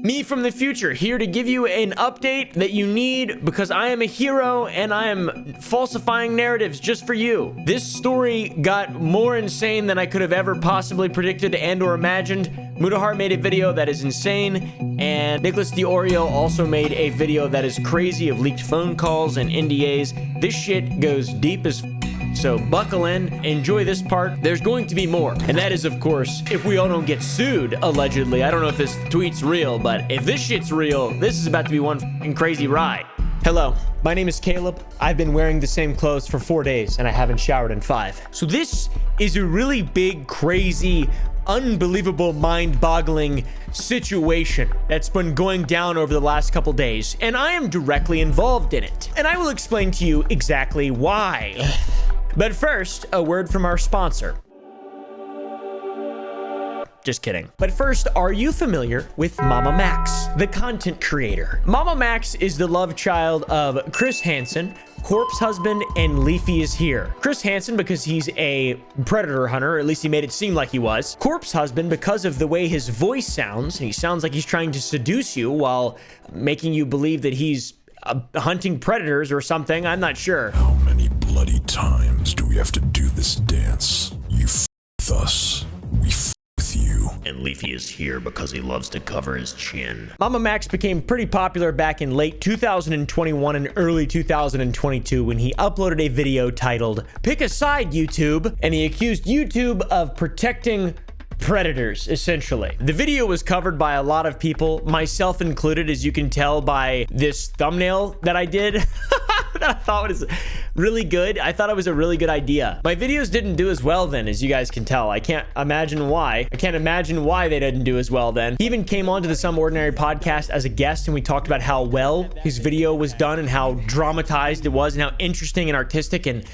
Me from the future, here to give you an update that you need because I am a hero and I am falsifying narratives just for you. This story got more insane than I could have ever possibly predicted and or imagined. Mudahar made a video that is insane, and Nicholas DiOrio also made a video that is crazy of leaked phone calls and NDAs. This shit goes deep as so buckle in, enjoy this part. There's going to be more. And that is, of course, if we all don't get sued, allegedly. I don't know if this tweet's real, but if this shit's real, this is about to be one fucking crazy ride. Hello, my name is Caleb. I've been wearing the same clothes for 4 days, and I haven't showered in 5. So this is a really big, crazy, unbelievable, mind-boggling situation that's been going down over the last couple days, and I am directly involved in it. And I will explain to you exactly why. But first, a word from our sponsor. Just kidding. But first, are you familiar with Mamamax, the content creator? Mamamax is the love child of Chris Hansen, Corpse Husband, and Leafy is Here. Chris Hansen because he's a predator hunter, or at least he made it seem like he was. Corpse Husband because of the way his voice sounds. He sounds like he's trying to seduce you while making you believe that he's hunting predators or something. I'm not sure. How many bloody times do we have to do this dance? You f with us, we f with you. And Leafy is here because he loves to cover his chin. Mamamax became pretty popular back in late 2021 and early 2022 when he uploaded a video titled "Pick a Side, YouTube," and he accused YouTube of protecting predators, essentially. The video was covered by a lot of people, myself included, as you can tell by this thumbnail that I did. That I thought was really good. I thought it was a really good idea. My videos didn't do as well then, as you guys can tell. I can't imagine why. I can't imagine why they didn't do as well then. He even came on to the Some Ordinary podcast as a guest, and we talked about how well his video was done and how dramatized it was and how interesting and artistic and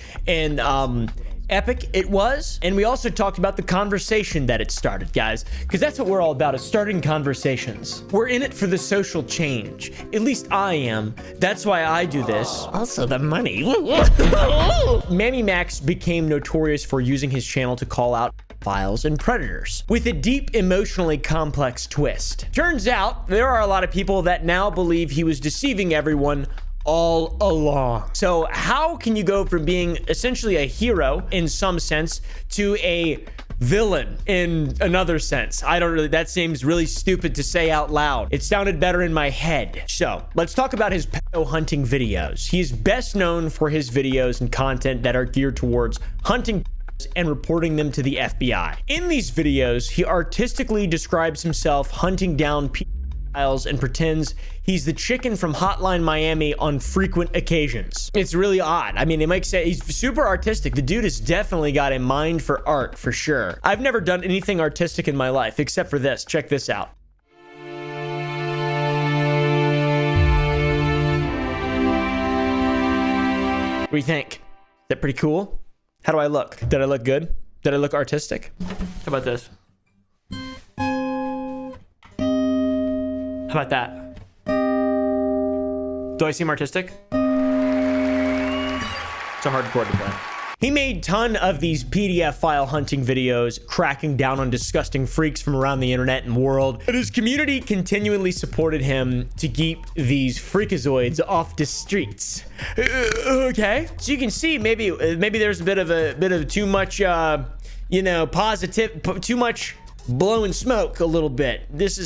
epic it was. And we also talked about the conversation that it started, guys, because that's what we're all about, is starting conversations. We're in it for the social change. At least I am. That's why I do this. Also the money. Mamamax became notorious for using his channel to call out files and predators with a deep, emotionally complex twist. Turns out there are a lot of people that now believe he was deceiving everyone all along. So how can you go from being essentially a hero in some sense to a villain in another sense? I don't really, that seems really stupid to say out loud. It sounded better in my head. So let's talk about his pedo hunting videos. He's best known for his videos and content that are geared towards hunting and reporting them to the FBI. In these videos, he artistically describes himself hunting down pedophiles and pretends he's the chicken from Hotline Miami on frequent occasions. It's really odd. I mean, it makes sense. He's super artistic. The dude has definitely got a mind for art, for sure. I've never done anything artistic in my life except for this. Check this out. What do you think? Is that pretty cool? How do I look? Did I look good? Did I look artistic? How about this? How about that? Do I seem artistic? It's a hard chord to play. He made a ton of these PDF file hunting videos, cracking down on disgusting freaks from around the internet and world. But his community continually supported him to keep these freakazoids off the streets. Okay, so you can see maybe there's a bit of too much, you know, positive, too much blowing smoke a little bit.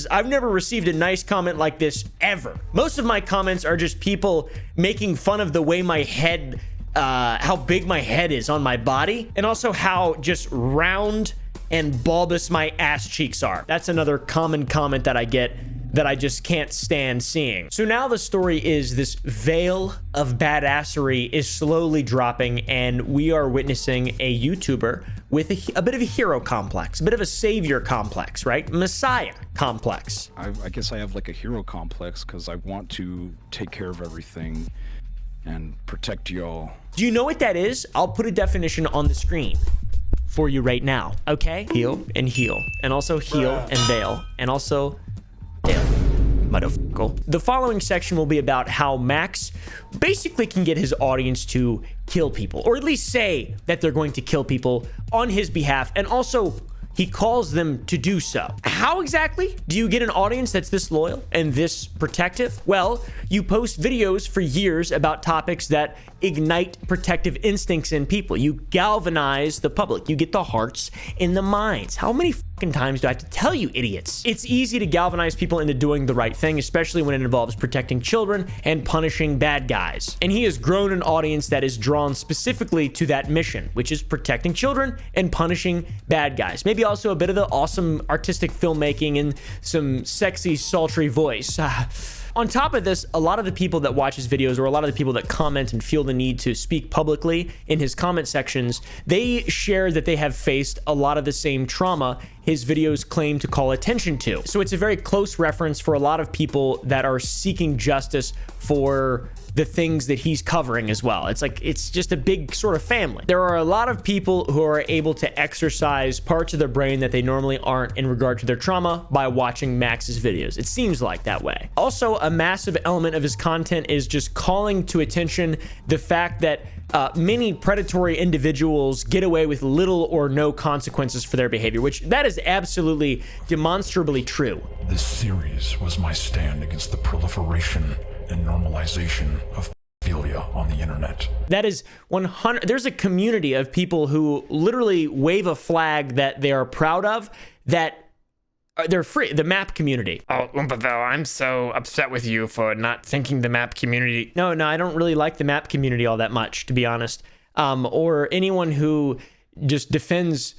I've never received a nice comment like this ever. Most of my comments are just people making fun of the way my head, how big my head is on my body, and also how just round and bulbous my ass cheeks are. That's another common comment that I get that I just can't stand seeing. So now the story is this veil of badassery is slowly dropping, and we are witnessing a YouTuber with a bit of a hero complex, a bit of a savior complex, right? Messiah complex. I guess I have like a hero complex because I want to take care of everything and protect y'all. Do you know what that is? I'll put a definition on the screen for you right now, okay? Heal, and also heal and veil, and also motherfucker. The following section will be about how Max basically can get his audience to kill people, or at least say that they're going to kill people on his behalf, and also he calls them to do so. How exactly do you get an audience that's this loyal and this protective? Well, you post videos for years about topics that ignite protective instincts in people. You galvanize the public. You get the hearts and the minds. How many fucking times do I have to tell you, idiots? It's easy to galvanize people into doing the right thing, especially when it involves protecting children and punishing bad guys. And he has grown an audience that is drawn specifically to that mission, which is protecting children and punishing bad guys. Maybe also a bit of the awesome artistic filmmaking and some sexy, sultry voice. On top of this, a lot of the people that watch his videos, or a lot of the people that comment and feel the need to speak publicly in his comment sections, they share that they have faced a lot of the same trauma his videos claim to call attention to. So it's a very close reference for a lot of people that are seeking justice for the things that he's covering as well. It's like, it's just a big sort of family. There are a lot of people who are able to exercise parts of their brain that they normally aren't in regard to their trauma by watching Max's videos. It seems like that way. Also, a massive element of his content is just calling to attention the fact that many predatory individuals get away with little or no consequences for their behavior, which that is absolutely demonstrably true. This series was my stand against the proliferation and normalization of pedophilia on the internet. That is 100. There's a community of people who literally wave a flag that they are proud of, that they're free. The map community. Oh, Oompaville, I'm so upset with you for not thinking the map community. No, I don't really like the map community all that much, to be honest. Or anyone who just defends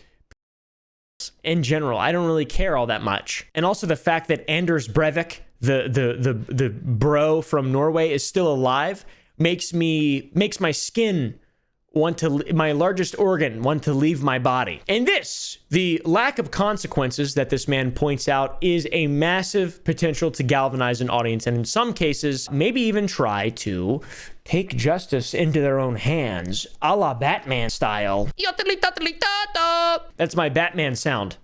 in general. I don't really care all that much. And also the fact that Anders Breivik, the bro from Norway, is still alive makes my skin want to, my largest organ want to leave my body. And this, the lack of consequences that this man points out, is a massive potential to galvanize an audience, and in some cases maybe even try to take justice into their own hands, a la Batman style. That's my Batman sound.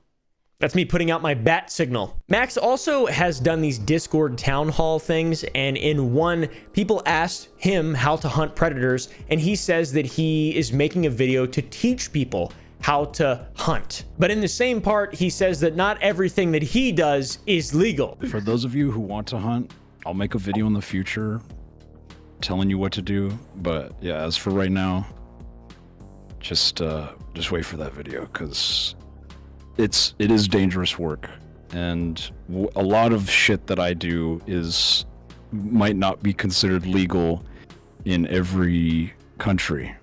That's me putting out my bat signal. Max also has done these Discord town hall things, and in one, people asked him how to hunt predators, and he says that he is making a video to teach people how to hunt. But in the same part, he says that not everything that he does is legal. For those of you who want to hunt, I'll make a video in the future telling you what to do. But yeah, as for right now, just wait for that video, because it is dangerous work, and a lot of shit that I do might not be considered legal in every country,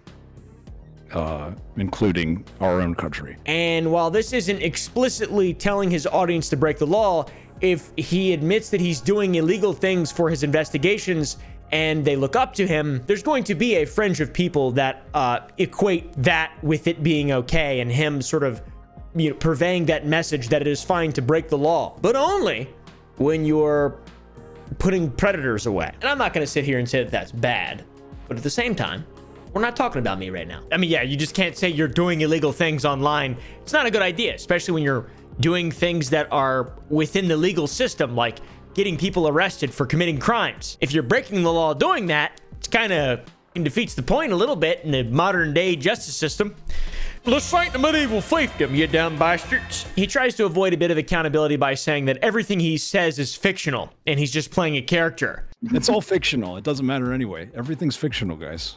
including our own country. And while this isn't explicitly telling his audience to break the law, if he admits that he's doing illegal things for his investigations and they look up to him, there's going to be a fringe of people that equate that with it being okay, and him sort of purveying that message that it is fine to break the law, but only when you're putting predators away. And I'm not going to sit here and say that that's bad, but at the same time, we're not talking about me right now. I mean, yeah, you just can't say you're doing illegal things online. It's not a good idea, especially when you're doing things that are within the legal system, like getting people arrested for committing crimes. If you're breaking the law doing that, it's kind of defeats the point a little bit in the modern day justice system. This ain't the medieval fiefdom, you dumb bastards. He tries to avoid a bit of accountability by saying that everything he says is fictional and he's just playing a character. It's all fictional. It doesn't matter anyway. Everything's fictional, guys.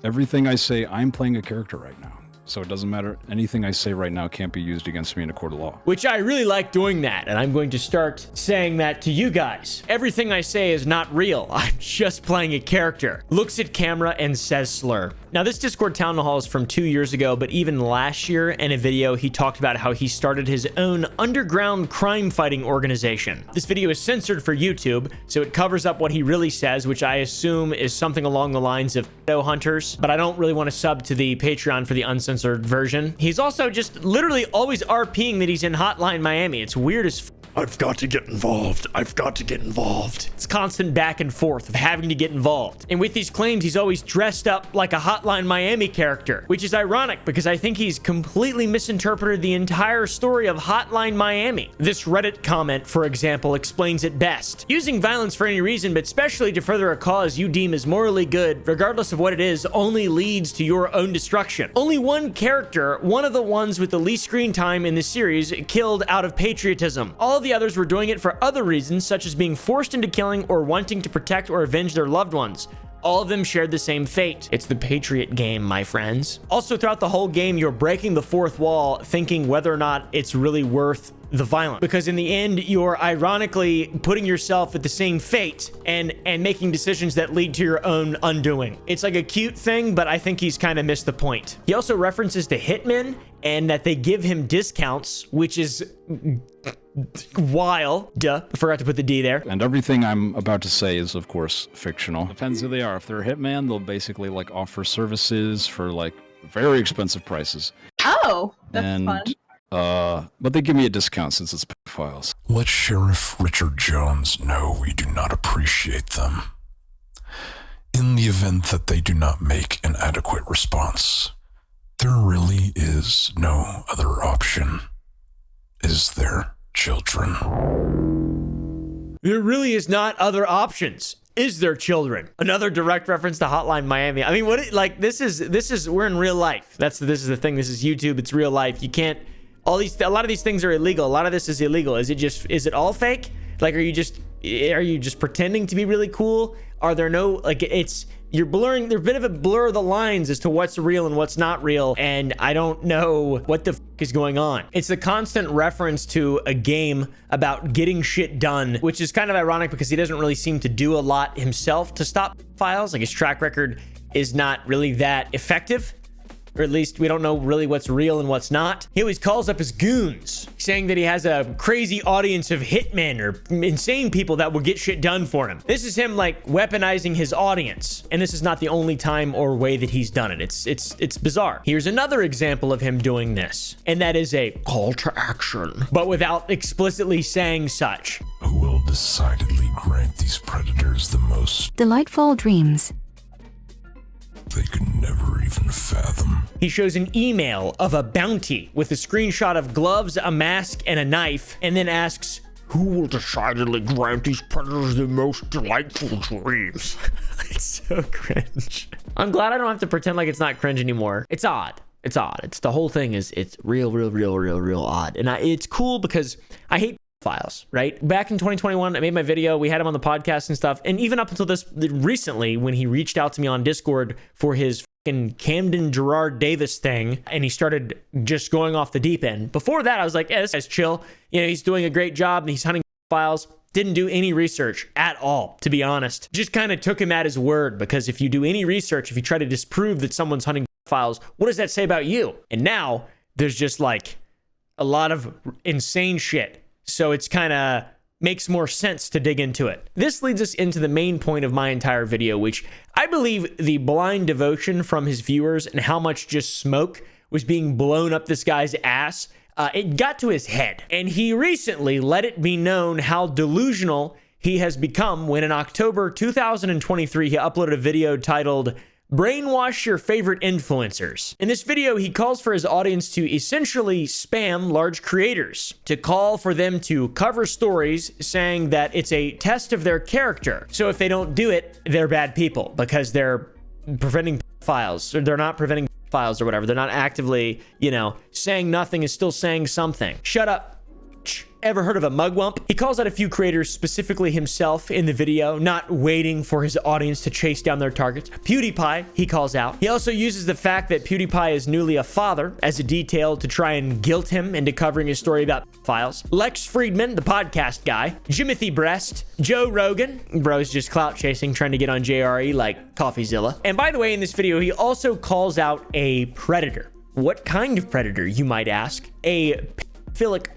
Everything I say, I'm playing a character right now. So it doesn't matter. Anything I say right now can't be used against me in a court of law. Which I really like doing that, and I'm going to start saying that to you guys. Everything I say is not real. I'm just playing a character. Looks at camera and says slur. Now, this Discord town hall is from 2 years ago, but even last year in a video, he talked about how he started his own underground crime fighting organization. This video is censored for YouTube, so it covers up what he really says, which I assume is something along the lines of pedo hunters, but I don't really want to sub to the Patreon for the uncensored version. He's also just literally always RPing that he's in Hotline Miami. It's weird as f. I've got to get involved. I've got to get involved. It's constant back and forth of having to get involved. And with these claims, he's always dressed up like a Hotline Miami character, which is ironic because I think he's completely misinterpreted the entire story of Hotline Miami. This Reddit comment, for example, explains it best. Using violence for any reason, but especially to further a cause you deem is morally good, regardless of what it is, only leads to your own destruction. Only one character, one of the ones with the least screen time in the series, killed out of patriotism. All the others were doing it for other reasons, such as being forced into killing or wanting to protect or avenge their loved ones. All of them shared the same fate. It's the Patriot game, my friends. Also, throughout the whole game, you're breaking the fourth wall, thinking whether or not it's really worth the violence. Because in the end, you're ironically putting yourself at the same fate and making decisions that lead to your own undoing. It's like a cute thing, but I think he's kind of missed the point. He also references to hitmen and that they give him discounts, which is wild. Duh, I forgot to put the D there. And everything I'm about to say is, of course, fictional. Depends who they are. If they're a hitman, they'll basically like offer services for like very expensive prices. Oh, that's fun. But they give me a discount since it's pedophiles. Let Sheriff Richard Jones know we do not appreciate them. In the event that they do not make an adequate response, there really is no other option. Is there, children? There really is not other options. Is there, children? Another direct reference to Hotline Miami. I mean, this is we're in real life. This is the thing. This is YouTube. It's real life. You can't, a lot of these things are illegal. A lot of this is illegal. Is it all fake? Like, are you just pretending to be really cool? Are there no, like, you're blurring, there's a bit of a blur of the lines as to what's real and what's not real, and I don't know what the is going on. It's a constant reference to a game about getting shit done, which is kind of ironic because he doesn't really seem to do a lot himself to stop files. Like, his track record is not really that effective. Or at least we don't know really what's real and what's not. He always calls up his goons, saying that he has a crazy audience of hitmen or insane people that will get shit done for him. This is him like weaponizing his audience. And this is not the only time or way that he's done it. It's bizarre. Here's another example of him doing this. And that is a call to action, but without explicitly saying such. Who will decidedly grant these predators the most delightful dreams they could never even fathom? He shows an email of a bounty with a screenshot of gloves, a mask, and a knife, and then asks, who will decidedly grant these predators the most delightful dreams? It's so cringe. I'm glad I don't have to pretend like it's not cringe anymore. It's odd. It's odd. It's the whole thing is, it's real odd. And it's cool because I hate files, right? Back in 2021, I made my video. We had him on the podcast and stuff. And even up until this recently, when he reached out to me on Discord for his fucking Camden Davis thing, and he started just going off the deep end. Before that, I was like, yeah, this guy's chill. You know, he's doing a great job and he's hunting files. Didn't do any research at all, to be honest. Just kind of took him at his word, because if you do any research, if you try to disprove that someone's hunting files, what does that say about you? And now there's just like a lot of insane shit. So it's kind of makes more sense to dig into it. This leads us into the main point of my entire video, which I believe the blind devotion from his viewers and how much just smoke was being blown up this guy's ass. It got to his head, and he recently let it be known how delusional he has become when in October 2023, he uploaded a video titled Brainwash Your Favorite Influencers. In this video, he calls for his audience to essentially spam large creators, to call for them to cover stories saying that it's a test of their character. So if they don't do it, they're bad people because they're preventing files, or they're not preventing files or whatever. They're not actively, you know, saying nothing is still saying something. Shut up. Ever heard of a mugwump? He calls out a few creators, specifically himself in the video, not waiting for his audience to chase down their targets. PewDiePie, he calls out. He also uses the fact that PewDiePie is newly a father as a detail to try and guilt him into covering his story about files. Lex Friedman, the podcast guy. Jimothy Breast. Joe Rogan. Bro's just clout chasing, trying to get on JRE like CoffeeZilla. And by the way, in this video, he also calls out a predator. What kind of predator, you might ask? A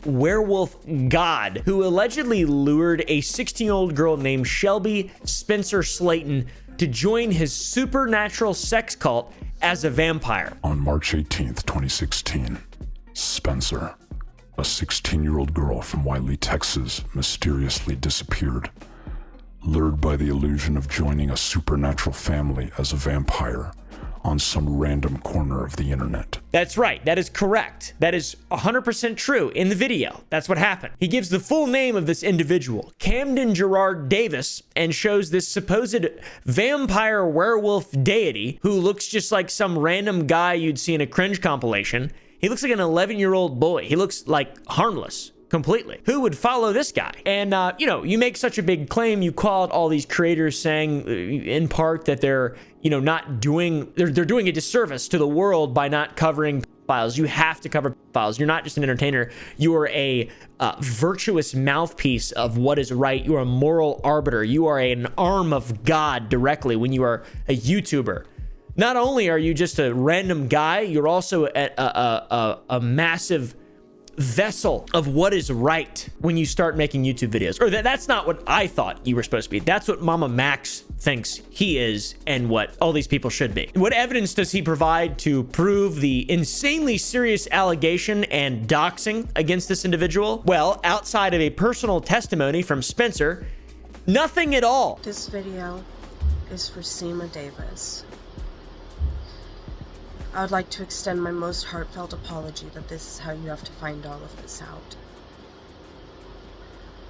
werewolf god who allegedly lured a 16-year-old girl named Shelby Spencer Slayton to join his supernatural sex cult as a vampire. On March 18th, 2016, Spencer, A 16-year-old girl from Wiley, Texas, mysteriously disappeared, lured by the illusion of joining a supernatural family as a vampire on some random corner of the internet. That's right. That is correct. That is 100% true in the video. That's what happened. He gives the full name of this individual, Camden Davis, and shows this supposed vampire werewolf deity who looks just like some random guy you'd see in a cringe compilation. He looks like an 11-year-old boy. He looks like harmless. Completely. Who would follow this guy? And, you make such a big claim, you call out all these creators saying in part that they're, not doing, they're doing a disservice to the world by not covering files. You have to cover files. You're not just an entertainer. You are a virtuous mouthpiece of what is right. You are a moral arbiter. You are an arm of God directly when you are a YouTuber. Not only are you just a random guy, you're also a massive vessel of what is right when you start making YouTube videos. Or that's not what I thought you were supposed to be. That's what Mamamax thinks he is and what all these people should be. What evidence does he provide to prove the insanely serious allegation and doxing against this individual? Well, outside of a personal testimony from Spencer, nothing at all. This video is for Seema Davis. I would like to extend my most heartfelt apology that this is how you have to find all of this out.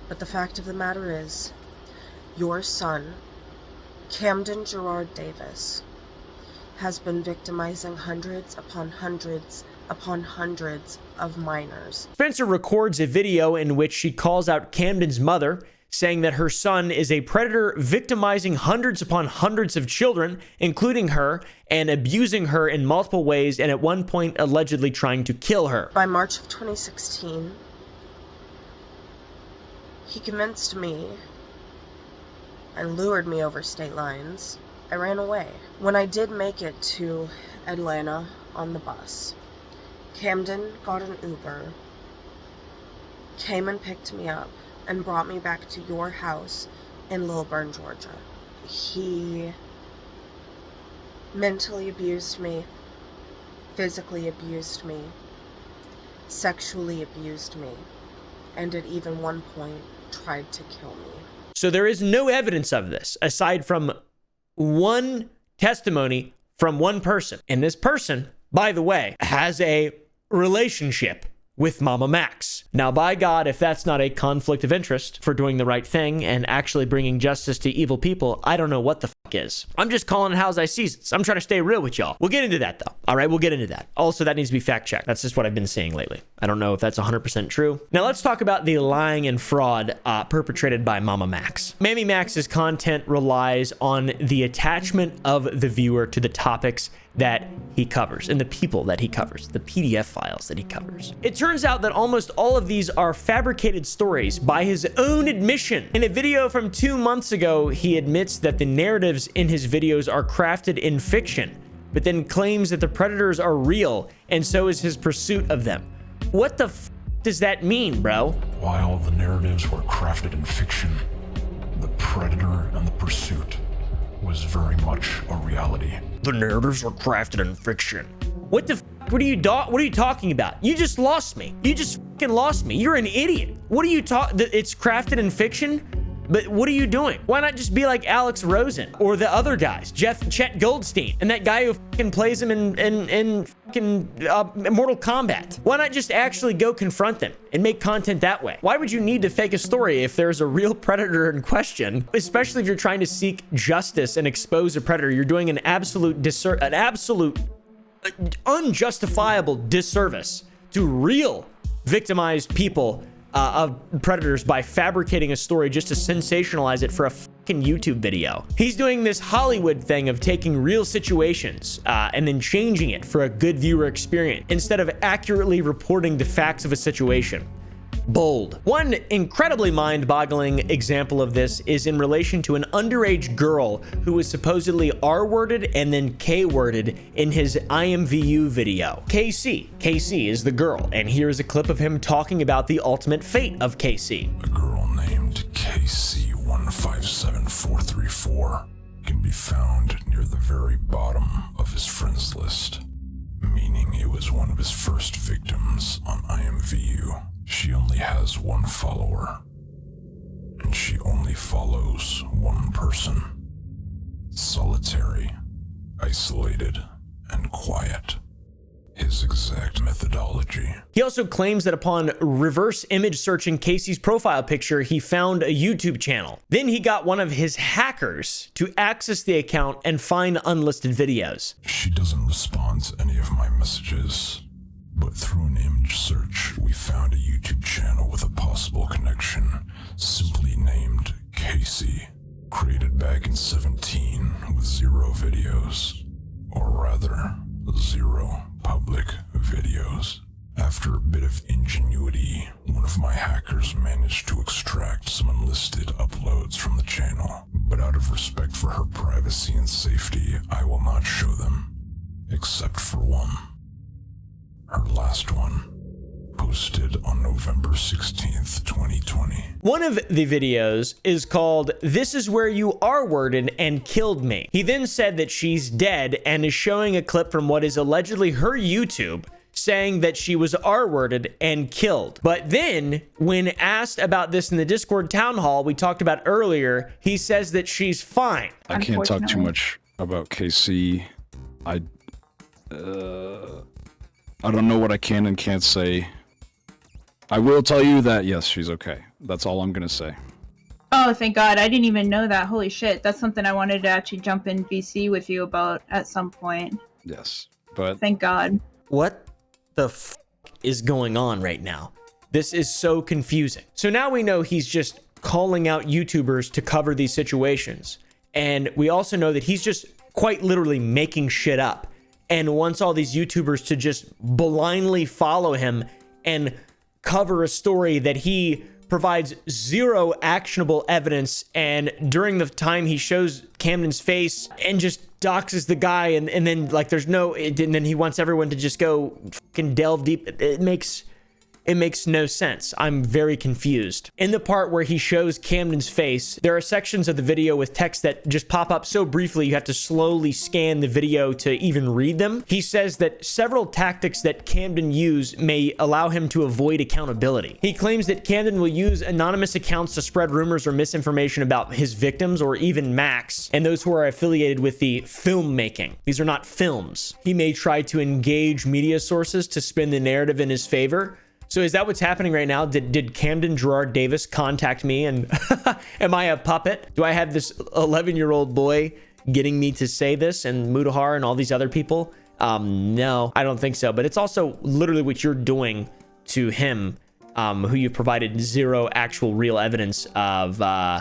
But the fact of the matter is, your son, Camden Davis, has been victimizing hundreds upon hundreds upon hundreds of minors. Spencer records a video in which she calls out Camden's mother, saying that her son is a predator victimizing hundreds upon hundreds of children, including her, and abusing her in multiple ways, and at one point allegedly trying to kill her. By March of 2016, he convinced me and lured me over state lines. I ran away. When I did make it to Atlanta on the bus, Camden got an Uber, came and picked me up, and brought me back to your house in Lilburn, Georgia. He mentally abused me, physically abused me, sexually abused me, and at even one point tried to kill me. So there is no evidence of this aside from one testimony from one person. And this person, by the way, has a relationship with Mamamax. Now, by God, if that's not a conflict of interest for doing the right thing and actually bringing justice to evil people, I don't know what the fuck is. I'm just calling it how I see it. I'm trying to stay real with y'all. We'll get into that, though. All right, we'll get into that. Also, that needs to be fact-checked. That's just what I've been seeing lately. I don't know if that's 100% true. Now, let's talk about the lying and fraud perpetrated by Mamamax. Mamamax's content relies on the attachment of the viewer to the topics that he covers and the people that he covers, the PDF files that he covers. It turns out that almost all of these are fabricated stories by his own admission. In a video from 2 months ago, he admits that the narratives in his videos are crafted in fiction, but then claims that the predators are real, and so is his pursuit of them. What the f does that mean, bro? While the narratives were crafted in fiction, the predator and the pursuit was very much a reality. The narratives were crafted in fiction. What the f? What are you talking about? You just lost me. You just fucking lost me. You're an idiot. What are you talking? It's crafted in fiction? But what are you doing? Why not just be like Alex Rosen or the other guys, Chet Goldstein, and that guy who fucking plays him in fucking Mortal Kombat? Why not just actually go confront them and make content that way? Why would you need to fake a story if there's a real predator in question? Especially if you're trying to seek justice and expose a predator, you're doing an absolute unjustifiable disservice to real victimized people of predators by fabricating a story just to sensationalize it for a fucking YouTube video. He's doing this Hollywood thing of taking real situations and then changing it for a good viewer experience instead of accurately reporting the facts of a situation. Bold. One incredibly mind-boggling example of this is in relation to an underage girl who was supposedly R-worded and then K-worded in his IMVU video. KC is the girl, and here is a clip of him talking about the ultimate fate of KC. A girl named KC157434 can be found near the very bottom of his friends list, meaning it was one of his first victims on IMVU. follows one person. Solitary, isolated, and quiet. His exact methodology. He also claims that upon reverse image searching Casey's profile picture, he found a YouTube channel. Then he got one of his hackers to access the account and find unlisted videos. She doesn't respond to any of my messages, but through an image search, we found a YouTube channel with a possible connection, simply named Casey, created back in 17 with 0 videos, or rather, 0 public videos. After a bit of ingenuity, one of my hackers managed to extract some unlisted uploads from the channel, but out of respect for her privacy and safety, I will not show them, except for one. Her last one, posted on November 16th, 2020. One of the videos is called "This is Where You R-Worded and Killed Me." He then said that she's dead and is showing a clip from what is allegedly her YouTube saying that she was R-worded and killed. But then, when asked about this in the Discord town hall we talked about earlier, he says that she's fine. I can't talk too much about KC. I don't know what I can and can't say. I will tell you that, yes, she's okay. That's all I'm gonna say. Oh, thank God. I didn't even know that. Holy shit. That's something I wanted to actually jump in VC with you about at some point. Yes, but... Thank God. What the f is going on right now? This is so confusing. So now we know he's just calling out YouTubers to cover these situations. And we also know that he's just quite literally making shit up and wants all these YouTubers to just blindly follow him and cover a story that he provides 0 actionable evidence. And during the time he shows Camden's face and just doxes the guy, and then like there's no, and then he wants everyone to just go fucking delve deep. It makes no sense. I'm very confused. In the part where he shows Camden's face, there are sections of the video with text that just pop up so briefly you have to slowly scan the video to even read them. He says that several tactics that Camden used may allow him to avoid accountability. He claims that Camden will use anonymous accounts to spread rumors or misinformation about his victims, or even Max and those who are affiliated with the filmmaking. These are not films. He may try to engage media sources to spin the narrative in his favor. So is that what's happening right now? Did Camden Davis contact me, and am I a puppet? Do I have this 11-year-old boy getting me to say this, and Mudahar and all these other people? No, I don't think so. But it's also literally what you're doing to him, who you provided 0 actual real evidence of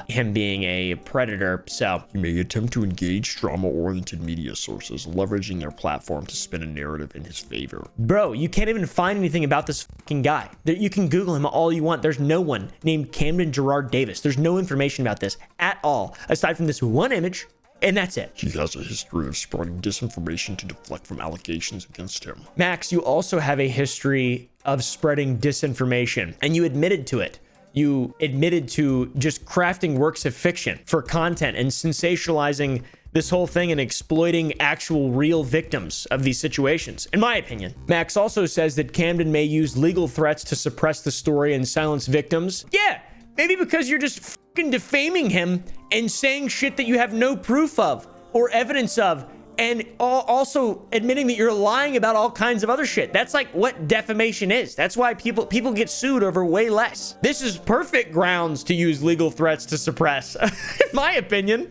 him being a predator. So he may attempt to engage trauma-oriented media sources, leveraging their platform to spin a narrative in his favor. Bro, you can't even find anything about this fucking guy. You can Google him all you want. There's no one named Camden Davis. There's no information about this at all, aside from this one image, and that's it. He has a history of spreading disinformation to deflect from allegations against him. Max, you also have a history of spreading disinformation, and you admitted to it. You admitted to just crafting works of fiction for content and sensationalizing this whole thing and exploiting actual real victims of these situations, in my opinion. Max also says that Camden may use legal threats to suppress the story and silence victims. Yeah, maybe because you're just fucking defaming him and saying shit that you have no proof of or evidence of, and also admitting that you're lying about all kinds of other shit. That's like what defamation is. That's why people get sued over way less. This is perfect grounds to use legal threats to suppress, in my opinion.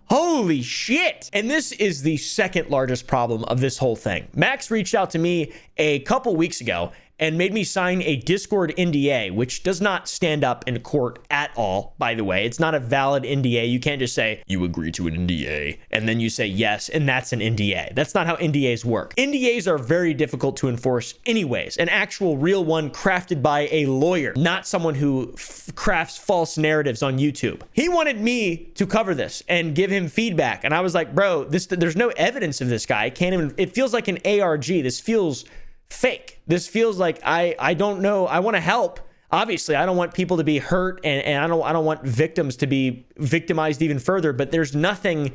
Holy shit. And this is the second largest problem of this whole thing. Max reached out to me a couple weeks ago and made me sign a Discord NDA, which does not stand up in court at all, by the way. It's not a valid NDA. You can't just say, you agree to an NDA, and then you say yes, and that's an NDA. That's not how NDAs work. NDAs are very difficult to enforce anyways. An actual real one crafted by a lawyer, not someone who crafts false narratives on YouTube. He wanted me to cover this and give him feedback, and I was like, bro, there's no evidence of this guy. I can't even, it feels like an ARG. This feels fake. This feels like I don't know. I want to help. Obviously, I don't want people to be hurt, and I don't want victims to be victimized even further, but there's nothing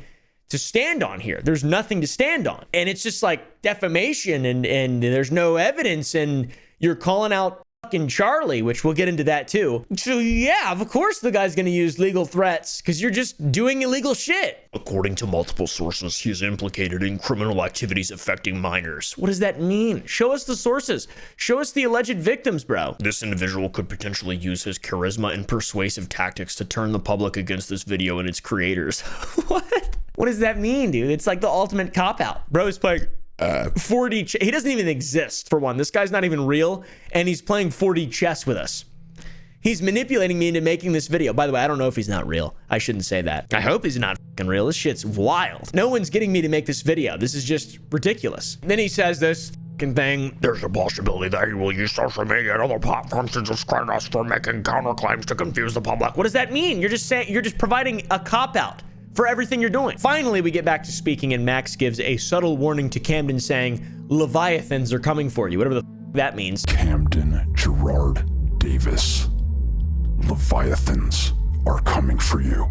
to stand on here. There's nothing to stand on. And it's just like defamation, and there's no evidence, and you're calling out fucking Charlie, which we'll get into that too. So yeah, of course the guy's gonna use legal threats because you're just doing illegal shit. According to multiple sources, he is implicated in criminal activities affecting minors. What does that mean? Show us the sources. Show us the alleged victims, bro. This individual could potentially use his charisma and persuasive tactics to turn the public against this video and its creators. What? What does that mean, dude? It's like the ultimate cop-out. Bro is playing 4D he doesn't even exist, for one. This guy's not even real, and he's playing 4D chess with us. He's manipulating me into making this video. By the way, I don't know if he's not real. I shouldn't say that. I hope he's not fucking real. This shit's wild. No one's getting me to make this video. This is just ridiculous. Then he says this fucking thing. There's a possibility that he will use social media and other platforms to discredit us for making counterclaims to confuse the public. What does that mean? You're just providing a cop-out for everything you're doing. Finally, we get back to speaking, and Max gives a subtle warning to Camden saying, Leviathans are coming for you, whatever the that means. Camden Gerard Davis. Leviathans are coming for you.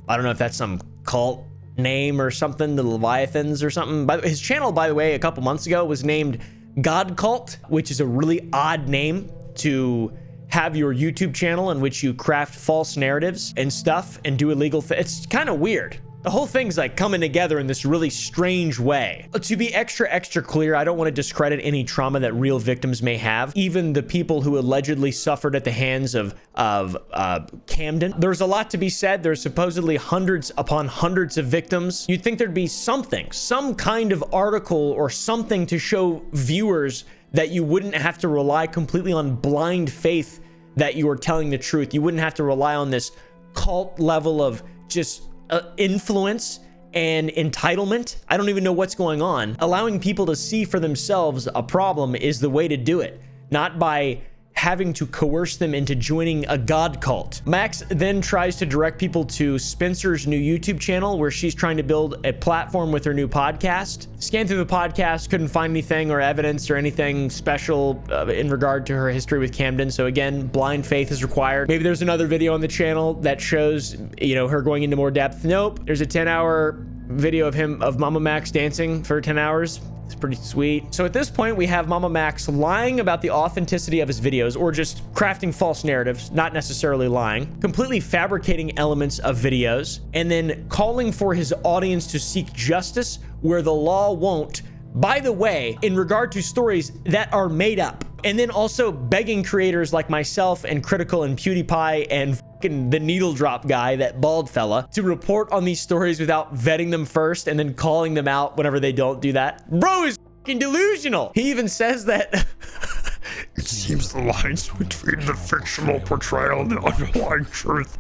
I don't know if that's some cult name or something, the Leviathans or something. His channel, by the way, a couple months ago was named God Cult, which is a really odd name to have your YouTube channel in which you craft false narratives and stuff and do illegal it's kind of weird. The whole thing's like coming together in this really strange way. To be extra clear, I don't want to discredit any trauma that real victims may have. Even the people who allegedly suffered at the hands of Camden. There's a lot to be said. There's supposedly hundreds upon hundreds of victims. You'd think there'd be something, some kind of article or something to show viewers that you wouldn't have to rely completely on blind faith that you are telling the truth. You wouldn't have to rely on this cult level of just influence and entitlement. I don't even know what's going on. Allowing people to see for themselves a problem is the way to do it, not by having to coerce them into joining a god cult. Max then tries to direct people to Spencer's new YouTube channel, where she's trying to build a platform with her new podcast. Scanned through the podcast, couldn't find anything or evidence or anything special in regard to her history with Camden. So again, blind faith is required. Maybe there's another video on the channel that shows, you know, her going into more depth. Nope. There's a 10-hour video of Mamamax dancing for 10 hours. It's pretty sweet. So at this point, we have Mamamax lying about the authenticity of his videos, or just crafting false narratives, not necessarily lying, completely fabricating elements of videos, and then calling for his audience to seek justice where the law won't. By the way, in regard to stories that are made up, and then also begging creators like myself and Critical and PewDiePie and the needle drop guy, that bald fella, to report on these stories without vetting them first and then calling them out whenever they don't do that. Bro is fucking delusional. He even says that it seems the lines between the fictional portrayal and the underlying truth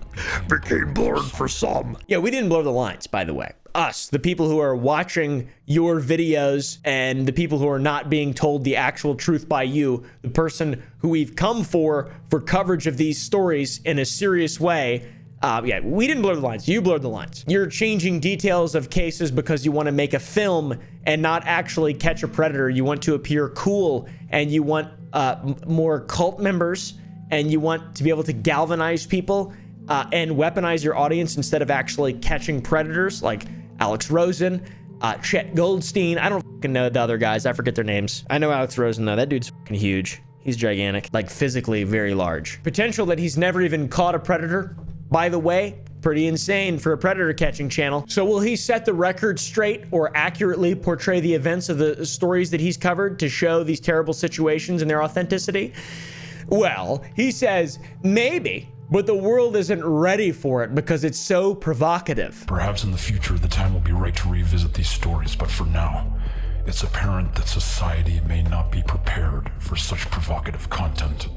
became blurred for some. Yeah, we didn't blur the lines, by the way. Us, the people who are watching your videos and the people who are not being told the actual truth by you, the person who we've come for coverage of these stories in a serious way. Yeah, we didn't blur the lines. You blurred the lines. You're changing details of cases because you want to make a film and not actually catch a predator. You want to appear cool, and you want more cult members, and you want to be able to galvanize people and weaponize your audience instead of actually catching predators like Alex Rosen, Chet Goldstein. I don't fucking know the other guys. I forget their names. I know Alex Rosen, though. That dude's fucking huge. He's gigantic, like physically very large. Potential that he's never even caught a predator, by the way. Pretty insane for a predator catching channel. So will he set the record straight or accurately portray the events of the stories that he's covered to show these terrible situations and their authenticity? Well, he says maybe, but the world isn't ready for it because it's so provocative. Perhaps in the future, the time will be right to revisit these stories, but for now, it's apparent that society may not be prepared for such provocative content.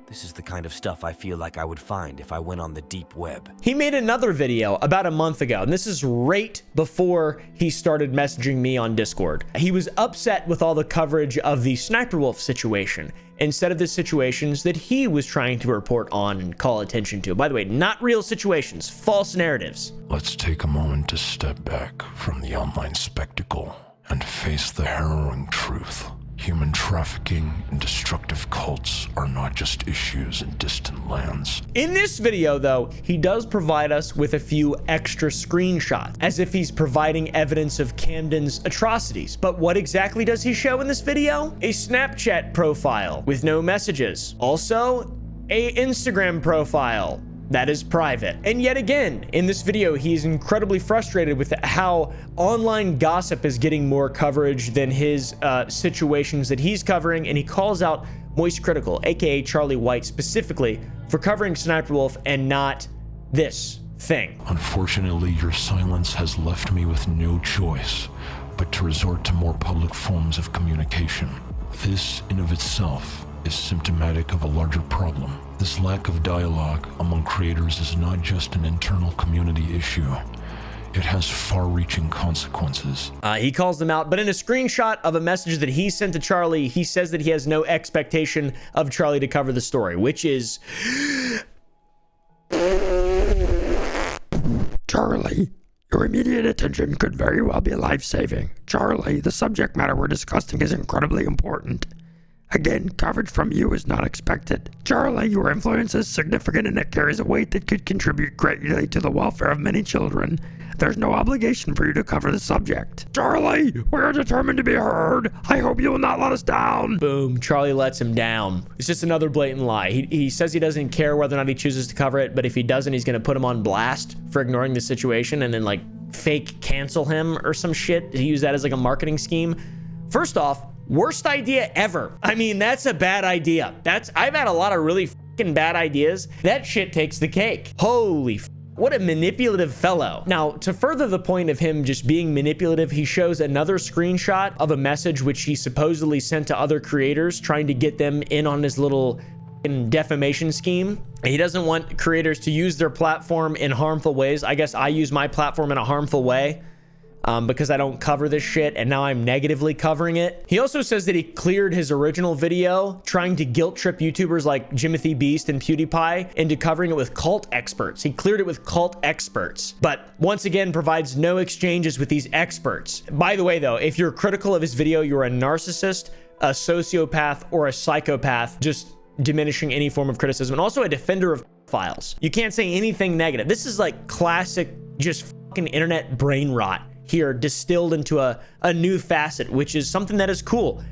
This is the kind of stuff I feel like I would find if I went on the deep web. He made another video about a month ago, and this is right before he started messaging me on Discord. He was upset with all the coverage of the Sniper Wolf situation instead of the situations that he was trying to report on and call attention to. By the way, not real situations, false narratives. Let's take a moment to step back from the online spectacle and face the harrowing truth. Human trafficking and destructive cults are not just issues in distant lands. In this video, though, he does provide us with a few extra screenshots, as if he's providing evidence of Camden's atrocities. But what exactly does he show in this video? A Snapchat profile with no messages. Also, a Instagram profile that is private. And yet again, in this video, he's incredibly frustrated with how online gossip is getting more coverage than his situations that he's covering, and he calls out Moist Critical, aka Charlie White, specifically for covering Sniper Wolf and not this thing. Unfortunately, your silence has left me with no choice but to resort to more public forms of communication. This in of itself is symptomatic of a larger problem. This lack of dialogue among creators is not just an internal community issue. It has far-reaching consequences. He calls them out, but in a screenshot of a message that he sent to Charlie, he says that he has no expectation of Charlie to cover the story, which is... Charlie, your immediate attention could very well be life-saving. Charlie, the subject matter we're discussing is incredibly important. Again, coverage from you is not expected. Charlie, your influence is significant and it carries a weight that could contribute greatly to the welfare of many children. There's no obligation for you to cover the subject. Charlie, we're determined to be heard. I hope you will not let us down. Boom, Charlie lets him down. It's just another blatant lie. He says he doesn't care whether or not he chooses to cover it, but if he doesn't, he's gonna put him on blast for ignoring the situation and then like fake cancel him or some shit. He use that as like a marketing scheme. First off, worst idea ever. I mean, that's a bad idea. I've had a lot of really fucking bad ideas. That shit takes the cake. Holy what a manipulative fellow. Now, to further the point of him just being manipulative, he shows another screenshot of a message which he supposedly sent to other creators, trying to get them in on his little defamation scheme. He doesn't want creators to use their platform in harmful ways. I guess I use my platform in a harmful way. Because I don't cover this shit and now I'm negatively covering it. He also says that he cleared his original video trying to guilt trip YouTubers like Jimothy Beast and PewDiePie into covering it with cult experts. He cleared it with cult experts, but once again provides no exchanges with these experts. By the way though, if you're critical of his video, you're a narcissist, a sociopath, or a psychopath, just diminishing any form of criticism, and also a defender of files. You can't say anything negative. This is like classic just fucking internet brain rot here distilled into a new facet, which is something that is cool.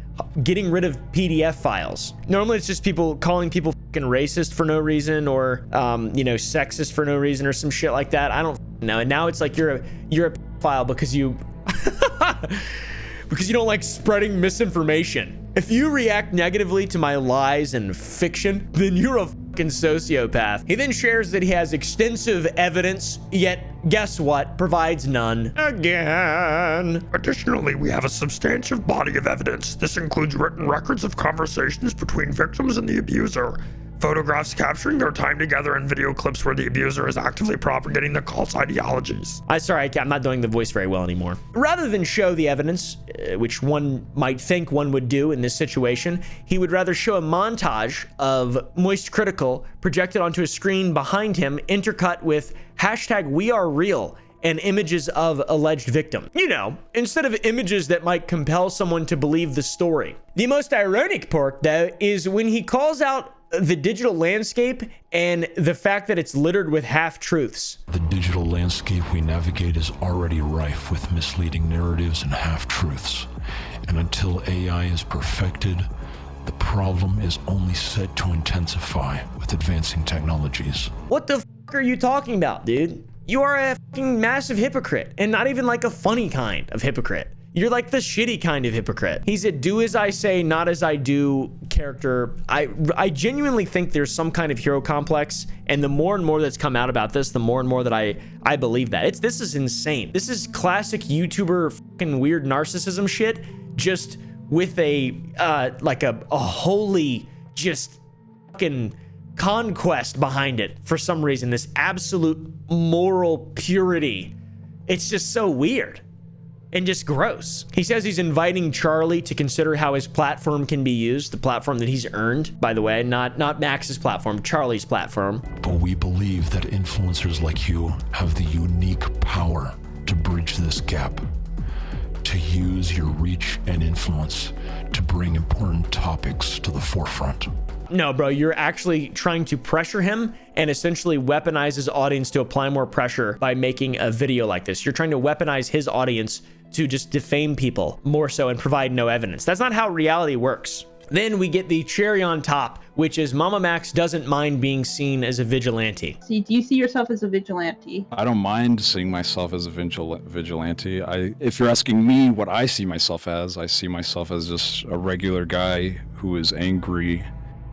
Getting rid of PDF files. Normally it's just people calling people fucking racist for no reason, or you know, sexist for no reason, or some shit like that. I don't know. And now it's like you're a file because you because you don't like spreading misinformation. If you react negatively to my lies and fiction, then you're a fucking sociopath. He then shares that he has extensive evidence, yet guess what? Provides none. Again. Additionally, we have a substantive body of evidence. This includes written records of conversations between victims and the abuser, photographs capturing their time together, and video clips where the abuser is actively propagating the cult's ideologies. I'm not doing the voice very well anymore. Rather than show the evidence, which one might think one would do in this situation, he would rather show a montage of Moist Critical projected onto a screen behind him, intercut with #WeAreReal and images of alleged victim. You know, instead of images that might compel someone to believe the story. The most ironic part, though, is when he calls out the digital landscape and the fact that it's littered with half-truths. The digital landscape we navigate is already rife with misleading narratives and half-truths. And until AI is perfected, the problem is only set to intensify with advancing technologies. What the fuck are you talking about, dude? You are a fucking massive hypocrite, and not even like a funny kind of hypocrite. You're like the shitty kind of hypocrite. He's a do as I say, not as I do character. I genuinely think there's some kind of hero complex, and the more and more that's come out about this, the more and more that I believe that. This is insane. This is classic YouTuber fucking weird narcissism shit, just with a like a holy just fucking conquest behind it for some reason. This absolute moral purity. It's just so weird and just gross. He says he's inviting Charlie to consider how his platform can be used, the platform that he's earned, by the way, not Max's platform, Charlie's platform. But we believe that influencers like you have the unique power to bridge this gap. to use your reach and influence to bring important topics to the forefront. No, bro, you're actually trying to pressure him and essentially weaponize his audience to apply more pressure by making a video like this. You're trying to weaponize his audience to just defame people more so and provide no evidence. That's not how reality works. Then we get the cherry on top, which is Mamamax doesn't mind being seen as a vigilante. See, do you see yourself as a vigilante? I don't mind seeing myself as a vigilante. If you're asking me what I see myself as, I see myself as just a regular guy who is angry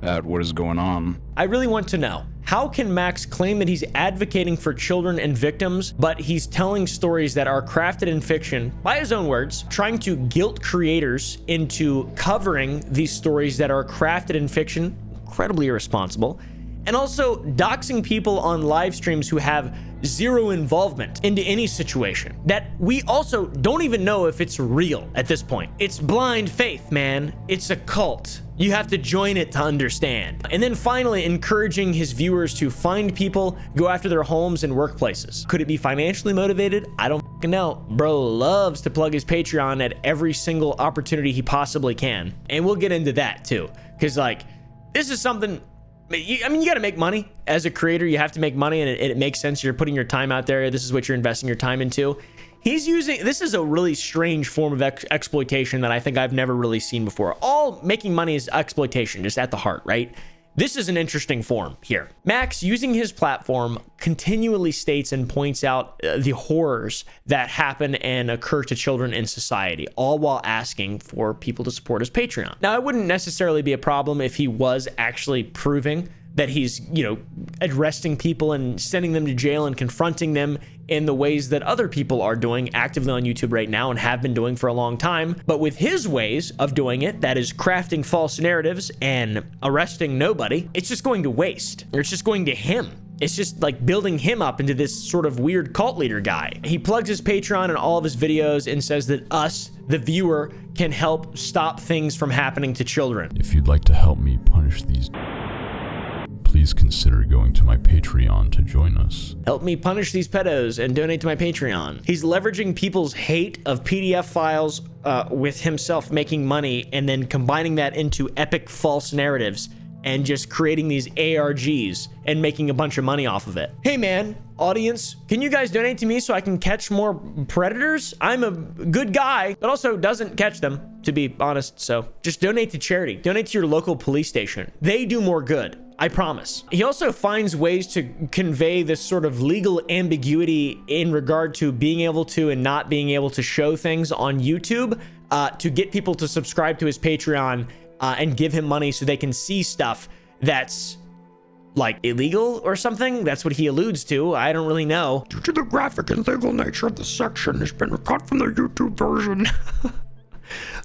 at what is going on. I really want to know, how can Max claim that he's advocating for children and victims, but he's telling stories that are crafted in fiction, by his own words, trying to guilt creators into covering these stories that are crafted in fiction, incredibly irresponsible, and also doxing people on live streams who have zero involvement into any situation that we also don't even know if it's real at this point. It's blind faith, man. It's a cult. You have to join it to understand. And then finally, encouraging his viewers to find people, go after their homes and workplaces. Could it be financially motivated? I don't fucking know. Bro loves to plug his Patreon at every single opportunity he possibly can. And we'll get into that too. Because like, this is something, I mean, you got to make money as a creator. You have to make money, and it makes sense. You're putting your time out there. This is what you're investing your time into. He's using, this is a really strange form of exploitation that I think I've never really seen before. All making money is exploitation, just at the heart, right? This is an interesting form here. Max, using his platform, continually states and points out the horrors that happen and occur to children in society, all while asking for people to support his Patreon. Now, it wouldn't necessarily be a problem if he was actually proving that he's, you know, arresting people and sending them to jail and confronting them in the ways that other people are doing actively on YouTube right now and have been doing for a long time. But with his ways of doing it, that is crafting false narratives and arresting nobody, it's just going to waste. Or it's just going to him. It's just like building him up into this sort of weird cult leader guy. He plugs his Patreon in all of his videos and says that us, the viewer, can help stop things from happening to children. If you'd like to help me punish these, please consider going to my Patreon to join us. Help me punish these pedos and donate to my Patreon. He's leveraging people's hate of PDF files with himself making money and then combining that into epic false narratives and just creating these ARGs and making a bunch of money off of it. Hey man, audience, can you guys donate to me so I can catch more predators? I'm a good guy, but also doesn't catch them, to be honest. So just donate to charity. Donate to your local police station. They do more good, I promise. He also finds ways to convey this sort of legal ambiguity in regard to being able to and not being able to show things on YouTube to get people to subscribe to his Patreon and give him money so they can see stuff that's like illegal or something. That's what he alludes to. I don't really know. Due to the graphic and legal nature of the section, has been cut from the YouTube version.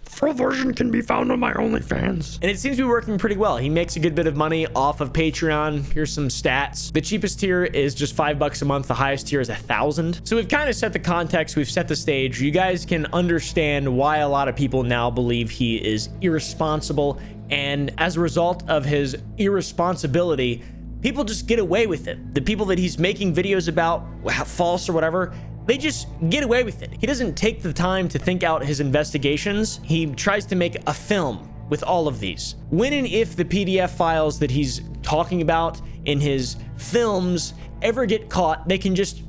Full version can be found on my OnlyFans. And it seems to be working pretty well. He makes a good bit of money off of Patreon. Here's some stats. The cheapest tier is just $5 a month. The highest tier is $1,000. So we've kind of set the context. We've set the stage. You guys can understand why a lot of people now believe he is irresponsible. And as a result of his irresponsibility, people just get away with it. The people that he's making videos about, false or whatever, they just get away with it. He doesn't take the time to think out his investigations. He tries to make a film with all of these. When and if the PDF files that he's talking about in his films ever get caught, they can just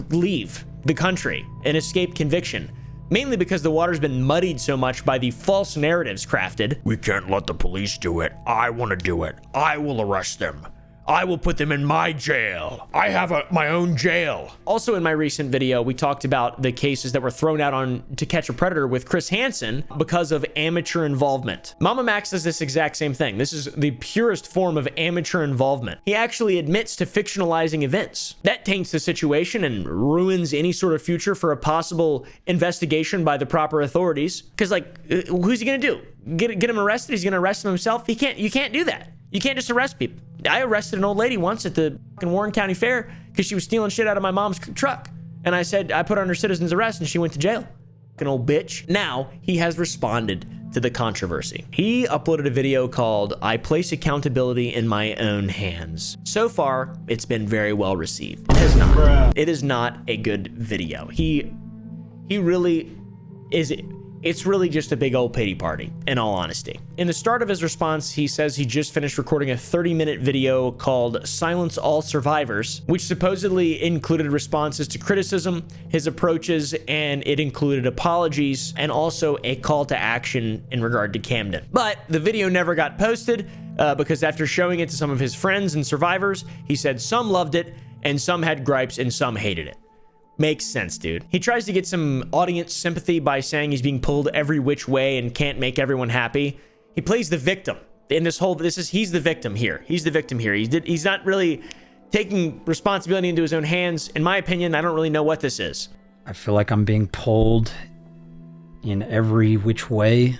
leave the country and escape conviction. Mainly because the water's been muddied so much by the false narratives crafted. We can't let the police do it. I want to do it. I will arrest them. I will put them in my jail. I have my own jail. Also in my recent video, we talked about the cases that were thrown out on To Catch a Predator with Chris Hansen because of amateur involvement. Mamamax does this exact same thing. This is the purest form of amateur involvement. He actually admits to fictionalizing events. That taints the situation and ruins any sort of future for a possible investigation by the proper authorities. Because like, who's he gonna do? Get him arrested? He's gonna arrest him himself? You can't do that. You can't just arrest people. I arrested an old lady once at the fucking Warren County Fair because she was stealing shit out of my mom's truck. And I said, I put her under citizen's arrest and she went to jail. Fucking old bitch. Now he has responded to the controversy. He uploaded a video called I Place Accountability in My Own Hands. So far, it's been very well received. It is not a good video. He really it's really just a big old pity party, in all honesty. In the start of his response, he says he just finished recording a 30-minute video called Silence All Survivors, which supposedly included responses to criticism, his approaches, and it included apologies, and also a call to action in regard to Camden. But the video never got posted because after showing it to some of his friends and survivors, he said some loved it, and some had gripes, and some hated it. Makes sense, dude. He tries to get some audience sympathy by saying he's being pulled every which way and can't make everyone happy. He plays the victim in this whole, he's the victim here. He's the victim here. He's not really taking responsibility into his own hands. In my opinion, I don't really know what this is. I feel like I'm being pulled in every which way.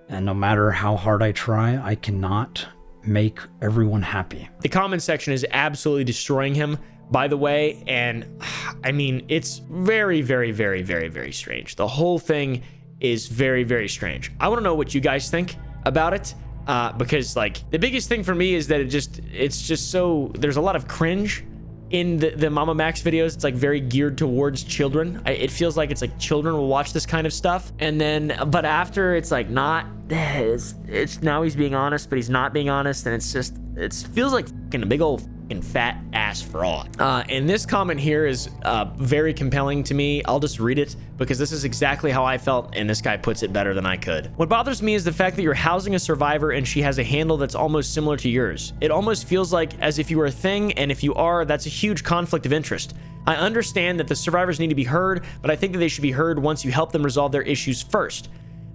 And no matter how hard I try, I cannot make everyone happy. The comment section is absolutely destroying him, by the way, and I mean, it's very, very, very, very, very strange. The whole thing is very, very strange. I want to know what you guys think about it, because like the biggest thing for me is that it's just so, there's a lot of cringe in the Mamamax videos. It's like very geared towards children. It feels like it's like children will watch this kind of stuff, and then but after it's like not, it's now he's being honest, but he's not being honest, and it's just, it feels like fucking a big old fat ass fraud. And this comment here is very compelling to me. I'll just read it because this is exactly how I felt, and this guy puts it better than I could. What bothers me is the fact that you're housing a survivor and she has a handle that's almost similar to yours. It almost feels like as if you were a thing, and if you are, that's a huge conflict of interest. I understand that the survivors need to be heard, but I think that they should be heard once you help them resolve their issues first.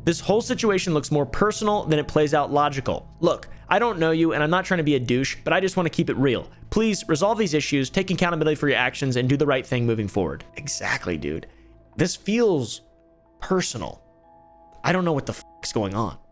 This whole situation looks more personal than it plays out logical. Look, I don't know you, and I'm not trying to be a douche, but I just want to keep it real. Please resolve these issues, take accountability for your actions, and do the right thing moving forward. Exactly, dude. This feels personal. I don't know what the fuck's going on.